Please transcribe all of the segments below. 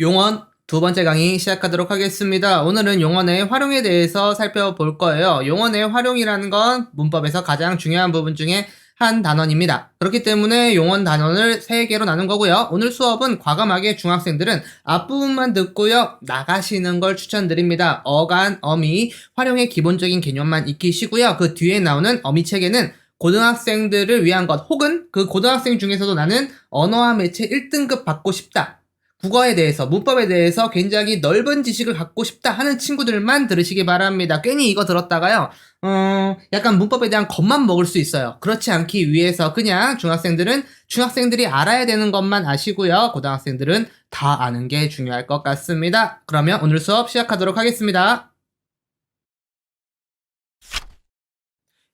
용언 두 번째 강의 시작하도록 하겠습니다. 오늘은 용언의 활용에 대해서 살펴볼 거예요. 용언의 활용이라는 건 문법에서 가장 중요한 부분 중에 한 단원입니다. 그렇기 때문에 용언 단원을 3개로 나눈 거고요. 오늘 수업은 과감하게 중학생들은 앞부분만 듣고요. 나가시는 걸 추천드립니다. 어간, 어미, 활용의 기본적인 개념만 익히시고요. 그 뒤에 나오는 어미 체계는 고등학생들을 위한 것, 혹은 그 고등학생 중에서도 나는 언어와 매체 1등급 받고 싶다, 국어에 대해서, 문법에 대해서 굉장히 넓은 지식을 갖고 싶다 하는 친구들만 들으시기 바랍니다. 괜히 이거 들었다가요, 약간 문법에 대한 겁만 먹을 수 있어요. 그렇지 않기 위해서 그냥 중학생들은 중학생들이 알아야 되는 것만 아시고요. 고등학생들은 다 아는 게 중요할 것 같습니다. 그러면 오늘 수업 시작하도록 하겠습니다.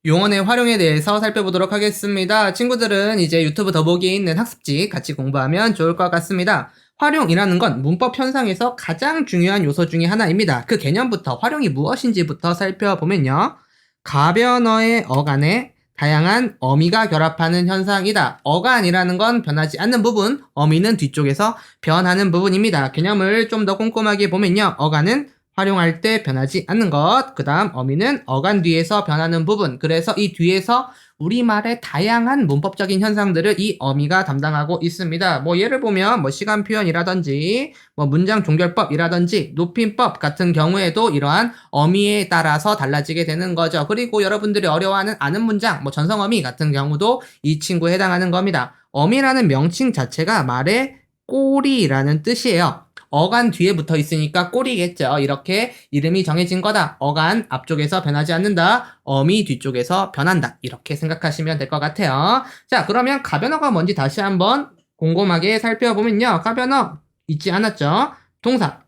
용언의 활용에 대해서 살펴보도록 하겠습니다. 친구들은 이제 유튜브 더보기에 있는 학습지 같이 공부하면 좋을 것 같습니다. 활용이라는 건 문법 현상에서 가장 중요한 요소 중에 하나입니다. 그 개념부터, 활용이 무엇인지부터 살펴보면요. 가변어의 어간에 다양한 어미가 결합하는 현상이다. 어간이라는 건 변하지 않는 부분, 어미는 뒤쪽에서 변하는 부분입니다. 개념을 좀 더 꼼꼼하게 보면요. 어간은 활용할 때 변하지 않는 것, 그 다음 어미는 어간 뒤에서 변하는 부분. 그래서 이 뒤에서 우리말의 다양한 문법적인 현상들을 이 어미가 담당하고 있습니다. 뭐 예를 보면 뭐 시간 표현이라든지 뭐 문장 종결법이라든지 높임법 같은 경우에도 이러한 어미에 따라서 달라지게 되는 거죠. 그리고 여러분들이 어려워하는 아는 문장, 뭐 전성어미 같은 경우도 이 친구에 해당하는 겁니다. 어미라는 명칭 자체가 말의 꼬리라는 뜻이에요. 어간 뒤에 붙어 있으니까 꼬리겠죠. 이렇게 이름이 정해진 거다. 어간 앞쪽에서 변하지 않는다. 어미 뒤쪽에서 변한다. 이렇게 생각하시면 될 것 같아요. 자, 그러면 가변어가 뭔지 다시 한번 곰곰하게 살펴보면요. 가변어 잊지 않았죠? 동사,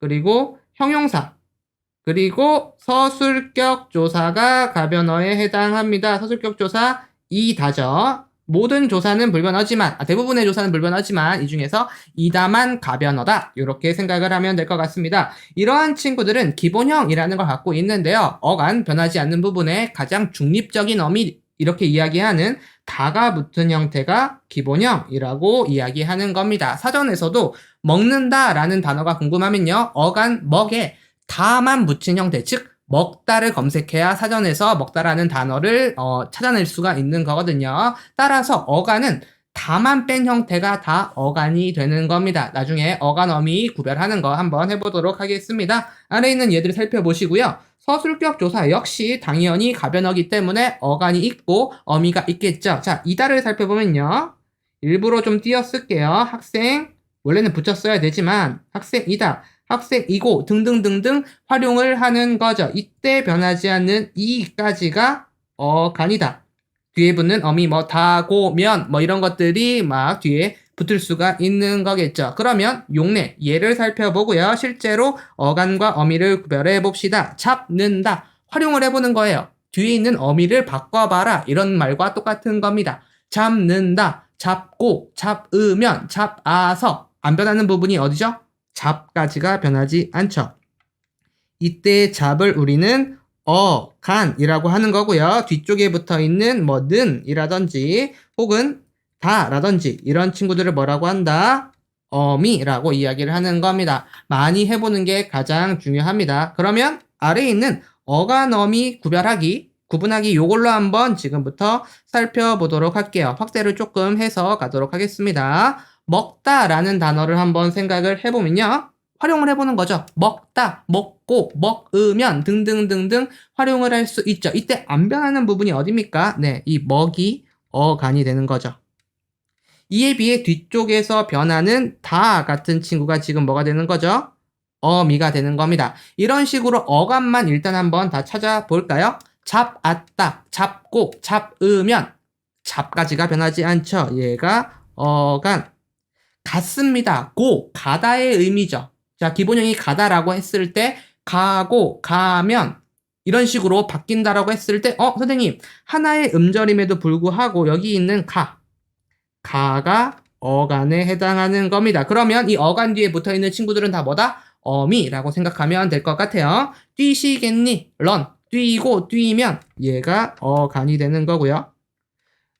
그리고 형용사, 그리고 서술격 조사가 가변어에 해당합니다. 서술격 조사 이다죠. 모든 조사는 불변하지만, 대부분의 조사는 불변하지만 이 중에서 이다만 가변어다, 이렇게 생각을 하면 될 것 같습니다. 이러한 친구들은 기본형이라는 걸 갖고 있는데요. 어간 변하지 않는 부분에 가장 중립적인 어미, 이렇게 이야기하는 다가 붙은 형태가 기본형이라고 이야기하는 겁니다. 사전에서도 먹는다라는 단어가 궁금하면요, 어간 먹에 다만 붙인 형태, 즉 먹다를 검색해야 사전에서 먹다라는 단어를 찾아낼 수가 있는 거거든요. 따라서 어간은 다만 뺀 형태가 다 어간이 되는 겁니다. 나중에 어간 어미 구별하는 거 한번 해보도록 하겠습니다. 아래 있는 예들을 살펴보시고요. 서술격 조사 역시 당연히 가변어기 때문에 어간이 있고 어미가 있겠죠. 자, 이다를 살펴보면요. 일부러 좀 띄어쓸게요. 학생, 원래는 붙였어야 되지만 학생이다, 학생이고 등등등등 활용을 하는 거죠. 이때 변하지 않는 이까지가 어간이다. 뒤에 붙는 어미 뭐 다고 면 뭐 이런 것들이 막 뒤에 붙을 수가 있는 거겠죠. 그러면 용례 예를 살펴보고요. 실제로 어간과 어미를 구별해 봅시다. 잡는다, 활용을 해보는 거예요. 뒤에 있는 어미를 바꿔봐라, 이런 말과 똑같은 겁니다. 잡는다, 잡고, 잡으면, 잡아서. 안 변하는 부분이 어디죠? 잡까지가 변하지 않죠. 이때 잡을 우리는 어간이라고 하는 거고요. 뒤쪽에 붙어 있는 뭐 는이라든지 혹은 다라든지 이런 친구들을 뭐라고 한다? 어미라고 이야기를 하는 겁니다. 많이 해보는 게 가장 중요합니다. 그러면 아래에 있는 어간, 어미 구분하기 요걸로 한번 지금부터 살펴보도록 할게요. 확대를 조금 해서 가도록 하겠습니다. 먹다라는 단어를 한번 생각을 해보면요. 활용을 해보는 거죠. 먹다, 먹고, 먹으면 등등등등 활용을 할 수 있죠. 이때 안 변하는 부분이 어디입니까? 네, 이 먹이 어간이 되는 거죠. 이에 비해 뒤쪽에서 변하는 다 같은 친구가 지금 뭐가 되는 거죠? 어미가 되는 겁니다. 이런 식으로 어간만 일단 한번 다 찾아볼까요? 잡았다, 잡고, 잡으면 잡까지가 변하지 않죠. 얘가 어간. 갔습니다. 고, 가다의 의미죠. 자, 기본형이 가다라고 했을 때 가고, 가면 이런 식으로 바뀐다라고 했을 때 선생님, 하나의 음절임에도 불구하고 여기 있는 가가 어간에 해당하는 겁니다. 그러면 이 어간 뒤에 붙어있는 친구들은 다 뭐다? 어미라고 생각하면 될 것 같아요. 뛰시겠니? 런. 뛰고 뛰면 얘가 어간이 되는 거고요.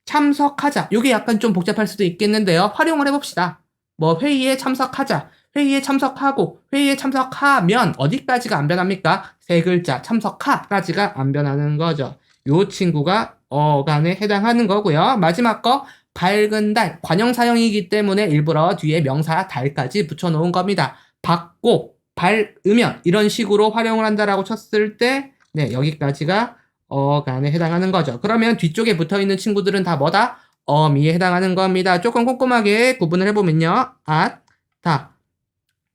참석하자. 이게 약간 좀 복잡할 수도 있겠는데요. 활용을 해봅시다. 뭐 회의에 참석하자. 회의에 참석하고 회의에 참석하면 어디까지가 안 변합니까? 세 글자 참석하까지가 안 변하는 거죠. 요 친구가 어간에 해당하는 거고요. 마지막 거 밝은 달 관형사형이기 때문에 일부러 뒤에 명사 달까지 붙여놓은 겁니다. 밝고 밝으면 이런 식으로 활용을 한다라고 쳤을 때 네, 여기까지가 어간에 해당하는 거죠. 그러면 뒤쪽에 붙어있는 친구들은 다 뭐다? 어미에 해당하는 겁니다. 조금 꼼꼼하게 구분을 해보면요. 앗, 다.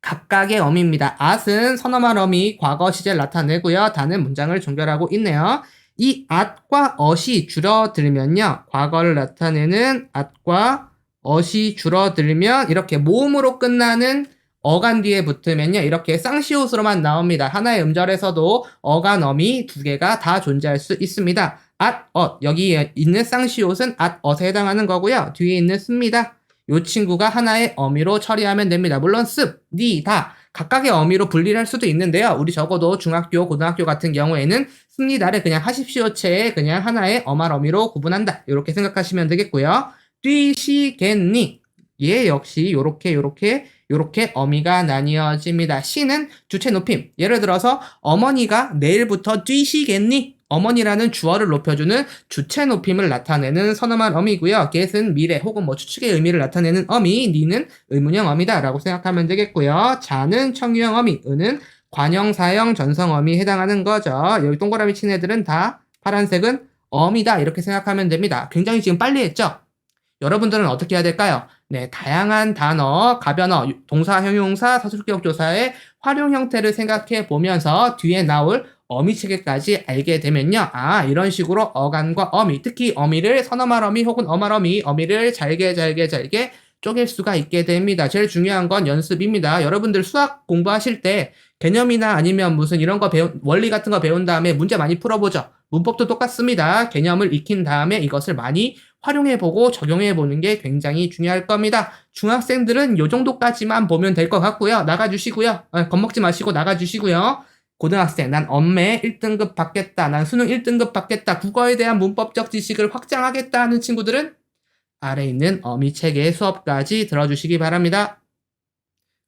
각각의 어미입니다. 앗은 선어말 어미 과거 시제를 나타내고요. 다는 문장을 종결하고 있네요. 이 앗과 엇이 줄어들면요. 과거를 나타내는 앗과 엇이 줄어들면 이렇게 모음으로 끝나는 어간 뒤에 붙으면요. 이렇게 쌍시옷으로만 나옵니다. 하나의 음절에서도 어간 어미 두 개가 다 존재할 수 있습니다. 앗, 엇. 여기에 있는 쌍시옷은 앗, 엇에 해당하는 거고요. 뒤에 있는 습니다. 요 친구가 하나의 어미로 처리하면 됩니다. 물론 습, 니, 다 각각의 어미로 분리를 할 수도 있는데요. 우리 적어도 중학교, 고등학교 같은 경우에는 습니다를 그냥 하십시오체에 그냥 하나의 어말 어미로 구분한다. 이렇게 생각하시면 되겠고요. 뛰시겠니? 얘 역시 요렇게 어미가 나뉘어집니다. 시는 주체 높임. 예를 들어서 어머니가 내일부터 뛰시겠니? 어머니라는 주어를 높여주는 주체 높임을 나타내는 선어말 어미고요. get은 미래 혹은 뭐 추측의 의미를 나타내는 어미, 니는 의문형 어미다 라고 생각하면 되겠고요. 자는 청유형 어미, 은은 관형사형 전성 어미에 해당하는 거죠. 여기 동그라미 친 애들은 다 파란색은 어미다 이렇게 생각하면 됩니다. 굉장히 지금 빨리 했죠? 여러분들은 어떻게 해야 될까요? 네, 다양한 단어, 가변어, 동사, 형용사, 사술격 조사의 활용 형태를 생각해 보면서 뒤에 나올 어미 체계까지 알게 되면요. 아, 이런 식으로 어간과 어미, 특히 어미를 선어말 어미 혹은 어말 어미, 어미를 잘게 쪼갤 수가 있게 됩니다. 제일 중요한 건 연습입니다. 여러분들 수학 공부하실 때 개념이나 아니면 무슨 이런 거 원리 같은 거 배운 다음에 문제 많이 풀어보죠. 문법도 똑같습니다. 개념을 익힌 다음에 이것을 많이 활용해보고 적용해보는 게 굉장히 중요할 겁니다. 중학생들은 요 정도까지만 보면 될 것 같고요. 나가주시고요. 겁먹지 마시고 나가주시고요. 고등학생, 난 엄매 1등급 받겠다. 난 수능 1등급 받겠다. 국어에 대한 문법적 지식을 확장하겠다 하는 친구들은 아래 있는 어미체계의 수업까지 들어주시기 바랍니다.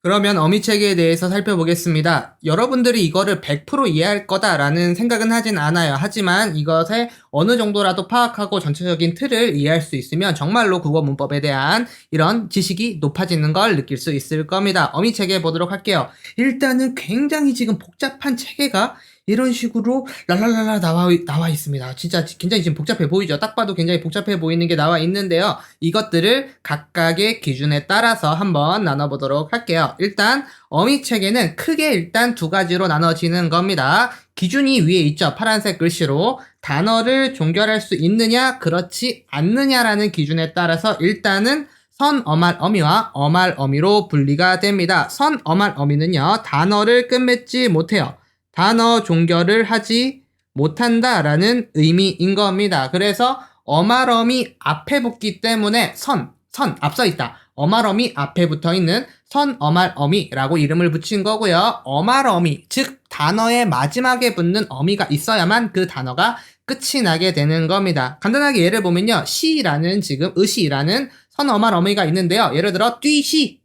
그러면 어미체계에 대해서 살펴보겠습니다. 여러분들이 이거를 100% 이해할 거다라는 생각은 하진 않아요. 하지만 이것에 어느 정도라도 파악하고 전체적인 틀을 이해할 수 있으면 정말로 국어 문법에 대한 이런 지식이 높아지는 걸 느낄 수 있을 겁니다. 어미체계 보도록 할게요. 일단은 굉장히 지금 복잡한 체계가 이런 식으로 랄랄랄라 나와 있습니다. 진짜 굉장히 지금 복잡해 보이죠? 딱 봐도 굉장히 복잡해 보이는 게 나와 있는데요. 이것들을 각각의 기준에 따라서 한번 나눠보도록 할게요. 일단 어미체계는 크게 일단 두 가지로 나눠지는 겁니다. 기준이 위에 있죠. 파란색 글씨로 단어를 종결할 수 있느냐 그렇지 않느냐라는 기준에 따라서 일단은 선어말 어미와 어말 어미로 분리가 됩니다. 선어말 어미는요. 단어를 끝맺지 못해요. 단어 종결을 하지 못한다라는 의미인 겁니다. 그래서 어말어미 앞에 붙기 때문에 선 앞서 있다. 어말어미 앞에 붙어 있는 선어말어미라고 이름을 붙인 거고요. 어말어미, 즉 단어의 마지막에 붙는 어미가 있어야만 그 단어가 끝이 나게 되는 겁니다. 간단하게 예를 보면요. 시라는 지금 의시라는 선어말어미가 있는데요. 예를 들어 뛰시,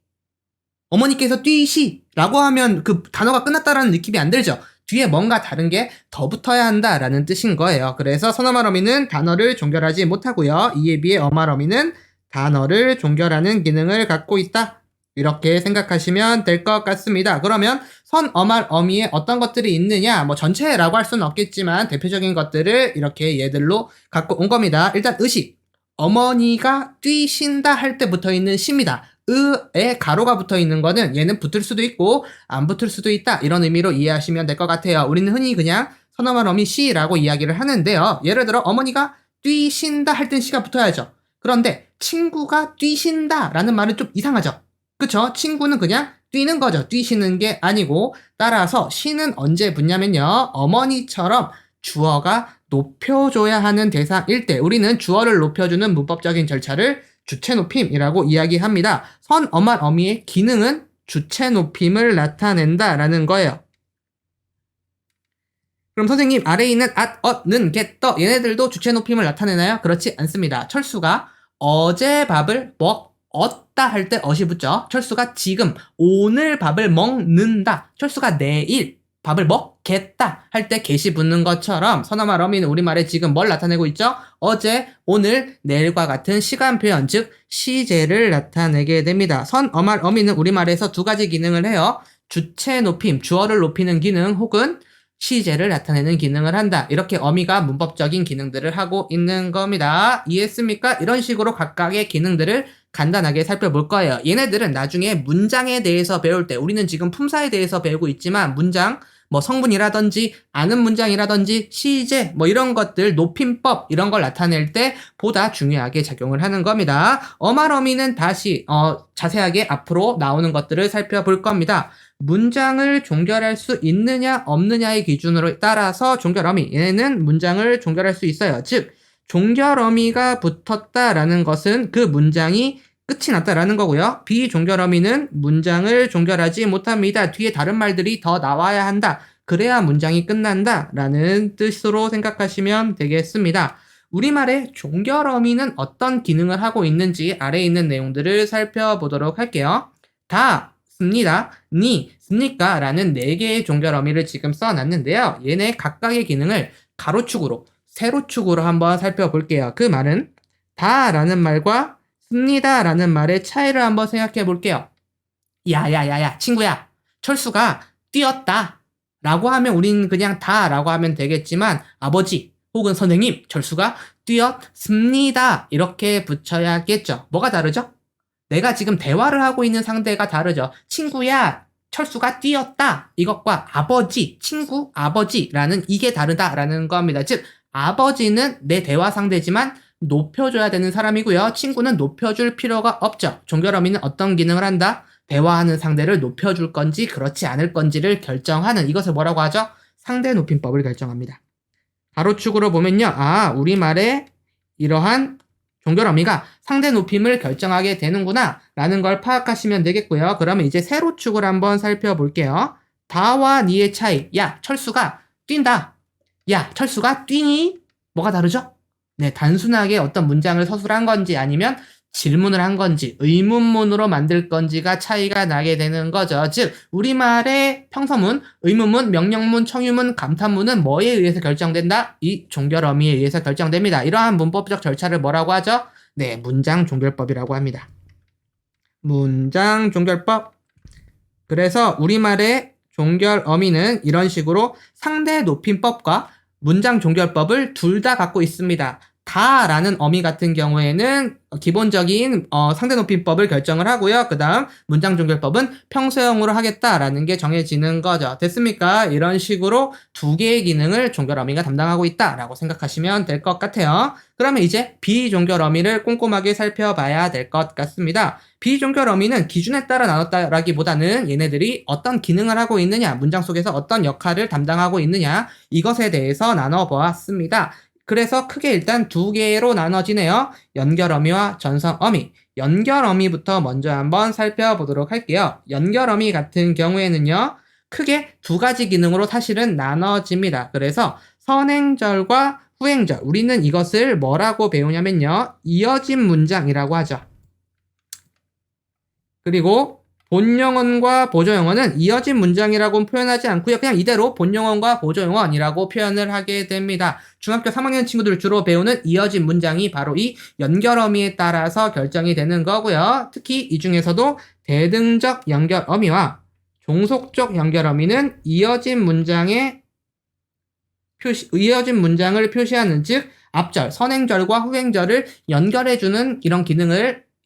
어머니께서 뛰시라고 하면 그 단어가 끝났다라는 느낌이 안 들죠. 뒤에 뭔가 다른 게 더 붙어야 한다라는 뜻인 거예요. 그래서 선어말 어미는 단어를 종결하지 못하고요. 이에 비해 어말 어미는 단어를 종결하는 기능을 갖고 있다. 이렇게 생각하시면 될 것 같습니다. 그러면 선어말 어미에 어떤 것들이 있느냐? 뭐 전체라고 할 수는 없겠지만 대표적인 것들을 이렇게 얘들로 갖고 온 겁니다. 일단 의식. 어머니가 뛰신다 할 때 붙어 있는 시입니다. 의에 가로가 붙어 있는 거는 얘는 붙을 수도 있고 안 붙을 수도 있다 이런 의미로 이해하시면 될 것 같아요. 우리는 흔히 그냥 선어말 어미 시라고 이야기를 하는데요. 예를 들어 어머니가 뛰신다 할 땐 시가 붙어야죠. 그런데 친구가 뛰신다 라는 말은 좀 이상하죠. 그쵸? 친구는 그냥 뛰는 거죠. 뛰시는 게 아니고 따라서 시는 언제 붙냐면요. 어머니처럼 주어가 높여줘야 하는 대상일 때 우리는 주어를 높여주는 문법적인 절차를 주체 높임이라고 이야기합니다. 선어말 어미의 기능은 주체 높임을 나타낸다라는 거예요. 그럼 선생님 아래에 있는 앗, 엇, 는, 겟, 떠 얘네들도 주체 높임을 나타내나요? 그렇지 않습니다. 철수가 어제 밥을 얻다 할 때 어시 붙죠. 철수가 지금 오늘 밥을 먹는다. 철수가 내일 밥을 먹겠다 할 때 get이 붙는 것처럼 선어말 어미는 우리말에 지금 뭘 나타내고 있죠? 어제, 오늘, 내일과 같은 시간 표현, 즉 시제를 나타내게 됩니다. 선어말 어미는 우리말에서 두 가지 기능을 해요. 주체 높임, 주어를 높이는 기능 혹은 시제를 나타내는 기능을 한다. 이렇게 어미가 문법적인 기능들을 하고 있는 겁니다. 이해했습니까? 이런 식으로 각각의 기능들을 간단하게 살펴볼 거예요. 얘네들은 나중에 문장에 대해서 배울 때 우리는 지금 품사에 대해서 배우고 있지만 문장, 뭐 성분이라든지 아는 문장이라든지 시제 뭐 이런 것들 높임법 이런 걸 나타낼 때 보다 중요하게 작용을 하는 겁니다. 어말어미는 다시 자세하게 앞으로 나오는 것들을 살펴볼 겁니다. 문장을 종결할 수 있느냐 없느냐의 기준으로 따라서 종결어미 얘는 문장을 종결할 수 있어요. 즉 종결어미가 붙었다라는 것은 그 문장이 끝이 났다라는 거고요. 비종결어미는 문장을 종결하지 못합니다. 뒤에 다른 말들이 더 나와야 한다. 그래야 문장이 끝난다 라는 뜻으로 생각하시면 되겠습니다. 우리말의 종결어미는 어떤 기능을 하고 있는지 아래에 있는 내용들을 살펴보도록 할게요. 다, 습니다, 니, 습니까 라는 4개의 종결어미를 지금 써놨는데요. 얘네 각각의 기능을 가로축으로, 세로축으로 한번 살펴볼게요. 그 말은 다 라는 말과 습니다 라는 말의 차이를 한번 생각해 볼게요. 야야야야 친구야 철수가 뛰었다 라고 하면 우린 그냥 다 라고 하면 되겠지만 아버지 혹은 선생님 철수가 뛰었습니다 이렇게 붙여야겠죠. 뭐가 다르죠? 내가 지금 대화를 하고 있는 상대가 다르죠. 친구야 철수가 뛰었다 이것과 아버지 친구 아버지라는 이게 다르다라는 겁니다. 즉 아버지는 내 대화 상대지만 높여줘야 되는 사람이고요. 친구는 높여줄 필요가 없죠. 종결어미는 어떤 기능을 한다? 대화하는 상대를 높여줄 건지 그렇지 않을 건지를 결정하는 이것을 뭐라고 하죠? 상대 높임법을 결정합니다. 가로축으로 보면요. 우리말에 이러한 종결어미가 상대 높임을 결정하게 되는구나 라는 걸 파악하시면 되겠고요. 그러면 이제 세로축을 한번 살펴볼게요. 다와 니의 차이. 야 철수가 뛴다. 야 철수가 뛰니? 뭐가 다르죠? 네, 단순하게 어떤 문장을 서술한 건지 아니면 질문을 한 건지 의문문으로 만들 건지가 차이가 나게 되는 거죠. 즉 우리말의 평서문, 의문문, 명령문, 청유문, 감탄문은 뭐에 의해서 결정된다? 이 종결어미에 의해서 결정됩니다. 이러한 문법적 절차를 뭐라고 하죠? 네, 문장 종결법이라고 합니다. 문장 종결법. 그래서 우리말의 종결어미는 이런 식으로 상대 높임법과 문장 종결법을 둘 다 갖고 있습니다. 다라는 어미 같은 경우에는 기본적인 상대 높임법을 결정을 하고요. 그 다음 문장 종결법은 평소형으로 하겠다라는 게 정해지는 거죠. 됐습니까? 이런 식으로 두 개의 기능을 종결어미가 담당하고 있다라고 생각하시면 될 것 같아요. 그러면 이제 비종결어미를 꼼꼼하게 살펴봐야 될 것 같습니다. 비종결어미는 기준에 따라 나눴다라기보다는 얘네들이 어떤 기능을 하고 있느냐, 문장 속에서 어떤 역할을 담당하고 있느냐 이것에 대해서 나눠보았습니다. 그래서 크게 일단 두 개로 나눠지네요. 연결어미와 전성어미. 연결어미부터 먼저 한번 살펴보도록 할게요. 연결어미 같은 경우에는요. 크게 두 가지 기능으로 사실은 나눠집니다. 그래서 선행절과 후행절. 우리는 이것을 뭐라고 배우냐면요. 이어진 문장이라고 하죠. 그리고 본용언과 보조용언은 이어진 문장이라고 표현하지 않고요. 그냥 이대로 본용언과 보조용언이라고 표현을 하게 됩니다. 중학교 3학년 친구들 주로 배우는 이어진 문장이 바로 이 연결어미에 따라서 결정이 되는 거고요. 특히 이 중에서도 대등적 연결어미와 종속적 연결어미는 이어진 문장을 표시하는 즉 앞절, 선행절과 후행절을 연결해주는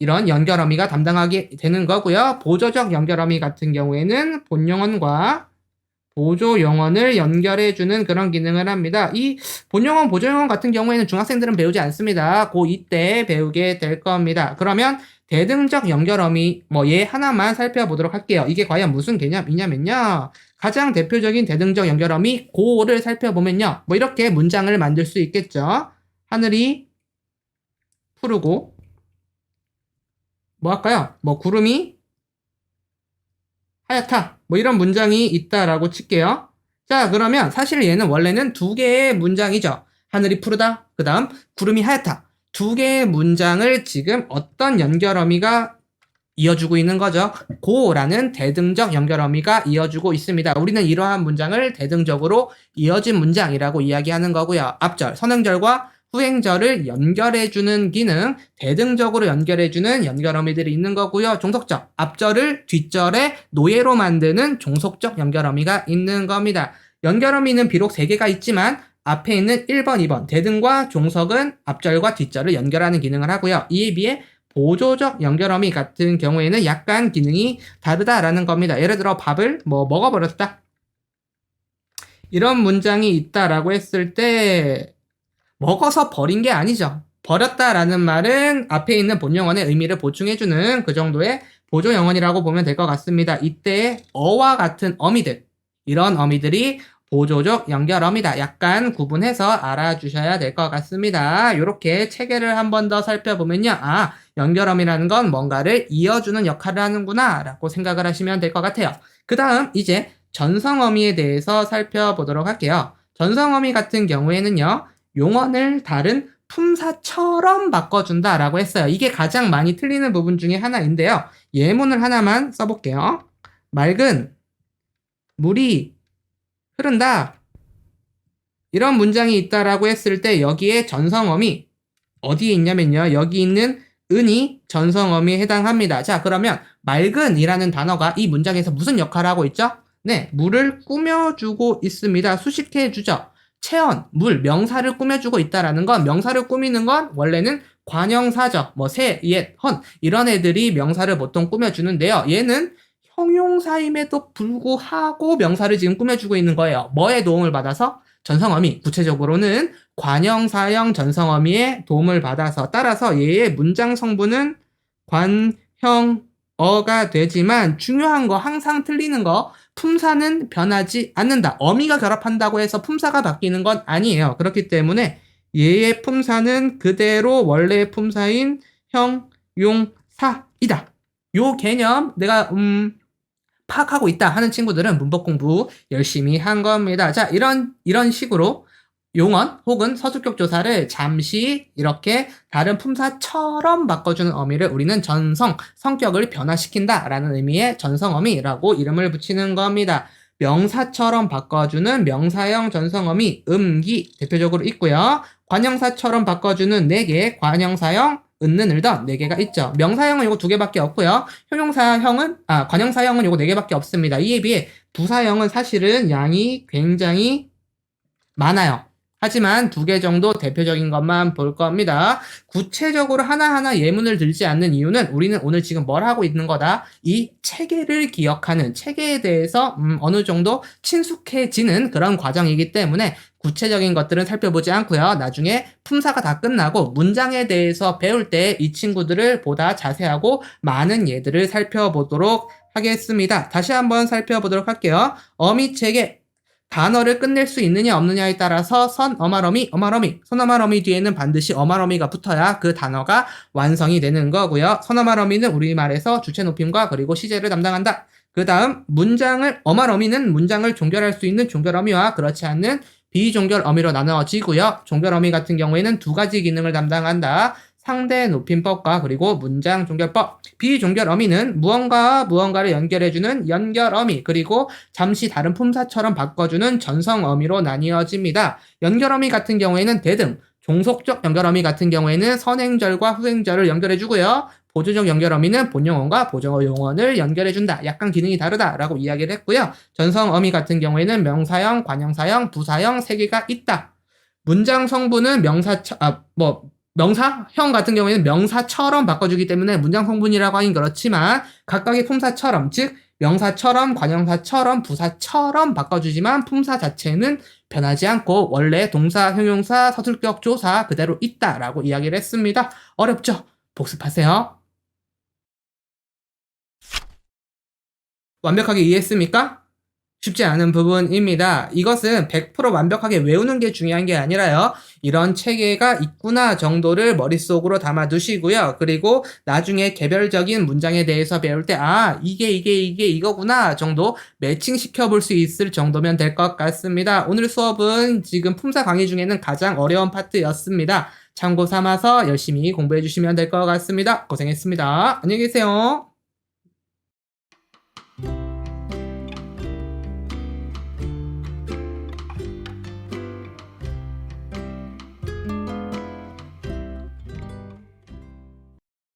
이런 연결어미가 담당하게 되는 거고요. 보조적 연결어미 같은 경우에는 본용언과 보조용언을 연결해주는 그런 기능을 합니다. 이 본용언, 보조용언 같은 경우에는 중학생들은 배우지 않습니다. 고2 때 배우게 될 겁니다. 그러면 대등적 연결어미 얘 하나만 살펴보도록 할게요. 이게 과연 무슨 개념이냐면요. 가장 대표적인 대등적 연결어미 고를 살펴보면요. 이렇게 문장을 만들 수 있겠죠. 하늘이 푸르고 뭐 할까요? 구름이 하얗다. 이런 문장이 있다라고 칠게요. 자, 그러면 사실 얘는 원래는 두 개의 문장이죠. 하늘이 푸르다. 그 다음 구름이 하얗다. 두 개의 문장을 지금 어떤 연결어미가 이어주고 있는 거죠. 고라는 대등적 연결어미가 이어주고 있습니다. 우리는 이러한 문장을 대등적으로 이어진 문장이라고 이야기하는 거고요. 앞절, 선행절과 후행절을 연결해주는 기능, 대등적으로 연결해주는 연결어미들이 있는 거고요. 종속적, 앞절을 뒷절에 노예로 만드는 종속적 연결어미가 있는 겁니다. 연결어미는 비록 3개가 있지만 앞에 있는 1번, 2번 대등과 종속은 앞절과 뒷절을 연결하는 기능을 하고요. 이에 비해 보조적 연결어미 같은 경우에는 약간 기능이 다르다라는 겁니다. 예를 들어 밥을 먹어버렸다. 이런 문장이 있다라고 했을 때 먹어서 버린 게 아니죠. 버렸다라는 말은 앞에 있는 본영어의 의미를 보충해주는 그 정도의 보조 영어이라고 보면 될 것 같습니다. 이때 어와 같은 어미들, 이런 어미들이 보조적 연결어미다. 약간 구분해서 알아주셔야 될 것 같습니다. 이렇게 체계를 한 번 더 살펴보면요. 연결어미라는 건 뭔가를 이어주는 역할을 하는구나 라고 생각을 하시면 될 것 같아요. 그 다음 이제 전성어미에 대해서 살펴보도록 할게요. 전성어미 같은 경우에는요. 용언을 다른 품사처럼 바꿔준다라고 했어요. 이게 가장 많이 틀리는 부분 중에 하나인데요. 예문을 하나만 써볼게요. 맑은 물이 흐른다. 이런 문장이 있다라고 했을 때 여기에 전성어미 어디에 있냐면요. 여기 있는 은이 전성어미에 해당합니다. 자, 그러면 맑은이라는 단어가 이 문장에서 무슨 역할을 하고 있죠? 네, 물을 꾸며주고 있습니다. 수식해주죠. 체언, 물, 명사를 꾸며주고 있다라는 건, 명사를 꾸미는 건 원래는 관형사죠. 새, 옛, 헌 이런 애들이 명사를 보통 꾸며주는데요. 얘는 형용사임에도 불구하고 명사를 지금 꾸며주고 있는 거예요. 뭐에 도움을 받아서? 전성어미, 구체적으로는 관형사형 전성어미의 도움을 받아서, 따라서 얘의 문장 성분은 관형어가 되지만 중요한 거, 항상 틀리는 거, 품사는 변하지 않는다. 어미가 결합한다고 해서 품사가 바뀌는 건 아니에요. 그렇기 때문에 얘의 품사는 그대로 원래의 품사인 형용사이다. 요 개념 내가 파악하고 있다 하는 친구들은 문법 공부 열심히 한 겁니다. 자, 이런 식으로 용언 혹은 서술격 조사를 잠시 이렇게 다른 품사처럼 바꿔주는 어미를 우리는 성격을 변화시킨다라는 의미의 전성어미라고 이름을 붙이는 겁니다. 명사처럼 바꿔주는 명사형 전성어미, 음기 대표적으로 있고요. 관형사처럼 바꿔주는 4개, 관형사형, 은는 을던 4개가 있죠. 명사형은 요거 2개밖에 없고요. 관형사형은 요거 4개밖에 없습니다. 이에 비해 부사형은 사실은 양이 굉장히 많아요. 하지만 2개 정도 대표적인 것만 볼 겁니다. 구체적으로 하나하나 예문을 들지 않는 이유는 우리는 오늘 지금 뭘 하고 있는 거다? 이 체계를 기억하는, 체계에 대해서 어느 정도 친숙해지는 그런 과정이기 때문에 구체적인 것들은 살펴보지 않고요. 나중에 품사가 다 끝나고 문장에 대해서 배울 때 이 친구들을 보다 자세하고 많은 예들을 살펴보도록 하겠습니다. 다시 한번 살펴보도록 할게요. 어미체계, 단어를 끝낼 수 있느냐 없느냐에 따라서 선어말어미, 선어말어미 뒤에는 반드시 어말어미가 붙어야 그 단어가 완성이 되는 거고요. 선어말어미는 우리말에서 주체 높임과 그리고 시제를 담당한다. 그 다음 어말어미는 문장을 종결할 수 있는 종결어미와 그렇지 않는 비종결어미로 나누어지고요. 종결어미 같은 경우에는 2가지 기능을 담당한다. 상대 높임법과 그리고 문장 종결법. 비종결어미는 무언가를 연결해주는 연결어미, 그리고 잠시 다른 품사처럼 바꿔주는 전성어미로 나뉘어집니다. 연결어미 같은 경우에는 대등, 종속적 연결어미 같은 경우에는 선행절과 후행절을 연결해주고요. 보조적 연결어미는 본용언과 보조어 용언을 연결해준다. 약간 기능이 다르다라고 이야기를 했고요. 전성어미 같은 경우에는 명사형, 관형사형, 부사형 3개가 있다. 문장 성분은 명사형 같은 경우에는 명사처럼 바꿔주기 때문에 문장 성분이라고 하긴 그렇지만 각각의 품사처럼, 즉 명사처럼, 관형사처럼, 부사처럼 바꿔주지만 품사 자체는 변하지 않고 원래 동사, 형용사, 서술격 조사 그대로 있다라고 이야기를 했습니다. 어렵죠? 복습하세요. 완벽하게 이해했습니까? 쉽지 않은 부분입니다. 이것은 100% 완벽하게 외우는 게 중요한 게 아니라요. 이런 체계가 있구나 정도를 머릿속으로 담아 두시고요. 그리고 나중에 개별적인 문장에 대해서 배울 때 이게 이거구나 정도 매칭시켜 볼 수 있을 정도면 될 것 같습니다. 오늘 수업은 지금 품사 강의 중에는 가장 어려운 파트였습니다. 참고 삼아서 열심히 공부해 주시면 될 것 같습니다. 고생했습니다. 안녕히 계세요.